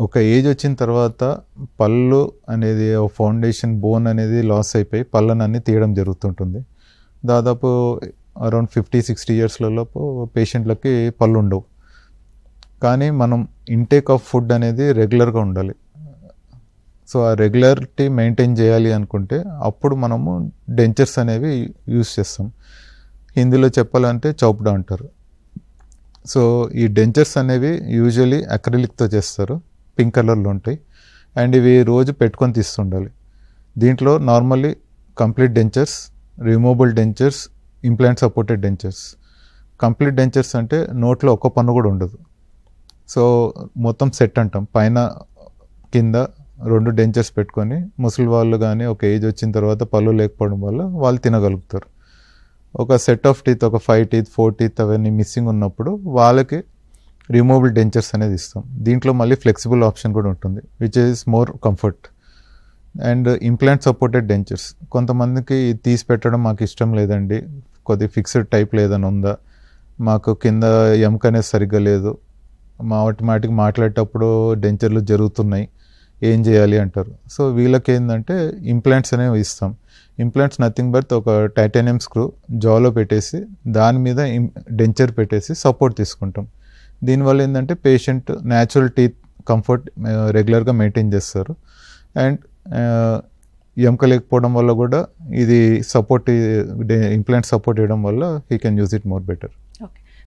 ఒక ఏజ్ వచ్చిన తర్వాత పళ్ళు అనేది ఫౌండేషన్ బోన్ అనేది లాస్ అయిపోయి పళ్ళనన్నీ తీయడం జరుగుతుంటుంది. దాదాపు అరౌండ్ 50-60 ఇయర్స్లలోపు పేషెంట్లకి పళ్ళు ఉండవు. కానీ మనం ఇంటేక్ ఆఫ్ ఫుడ్ అనేది రెగ్యులర్గా ఉండాలి. సో ఆ రెగ్యులారిటీ మెయింటైన్ చేయాలి అనుకుంటే అప్పుడు మనము డెంచర్స్ అనేవి యూస్ చేస్తాం. హిందీలో చెప్పాలంటే చౌప్డా అంటారు. సో ఈ డెంచర్స్ అనేవి యూజువలీ అక్రిలిక్తో చేస్తారు, పింక్ కలర్లో ఉంటాయి. అండ్ ఇవి రోజు పెట్టుకొని తీస్తుండాలి. దీంట్లో normally complete dentures, removable dentures, implant supported dentures. Complete dentures అంటే నోట్లో ఒక్క పన్ను కూడా ఉండదు. సో మొత్తం సెట్ అంటాం. పైన కింద 2 డెంచర్స్ పెట్టుకొని ముసలి వాళ్ళు కానీ ఒక ఏజ్ వచ్చిన తర్వాత పళ్ళు లేకపోవడం వల్ల వాళ్ళు తినగలుగుతారు. ఒక సెట్ ఆఫ్ టీత్, ఒక 5 టీత్ 4 టీత్ అవన్నీ మిస్సింగ్ ఉన్నప్పుడు వాళ్ళకి రిమూవబుల్ డెంచర్స్ అనేది ఇస్తాం. దీంట్లో మళ్ళీ ఫ్లెక్సిబుల్ ఆప్షన్ కూడా ఉంటుంది, which is more comfort. And implant supported dentures. కొంతమందికి తీసి పెట్టడం మాకు ఇష్టం లేదండి, కొద్ది ఫిక్స్డ్ టైప్ లేదని ఉందా, మాకు కింద ఎముక అనేది సరిగ్గా లేదు, మాటికి మాట్లాడేటప్పుడు డెంచర్లు జరుగుతున్నాయి, ఏం చేయాలి అంటారు. సో వీళ్ళకి ఏంటంటే ఇంప్లాంట్స్ అనేవి ఇస్తాం. ఇంప్లాంట్స్ నథింగ్ బట్ ఒక టైటానియం స్క్రూ జాలో పెట్టేసి దాని మీద డెంచర్ పెట్టేసి సపోర్ట్ తీసుకుంటాం. దీనివల్ల ఏంటంటే పేషెంట్ న్యాచురల్ టీత్ కంఫర్ట్ రెగ్యులర్గా మెయింటైన్ చేస్తారు. అండ్ ఎముక లేకపోవడం వల్ల కూడా ఇది సపోర్ట్, ఇంప్లాంట్ సపోర్ట్ ఇవ్వడం వల్ల he can use it more better.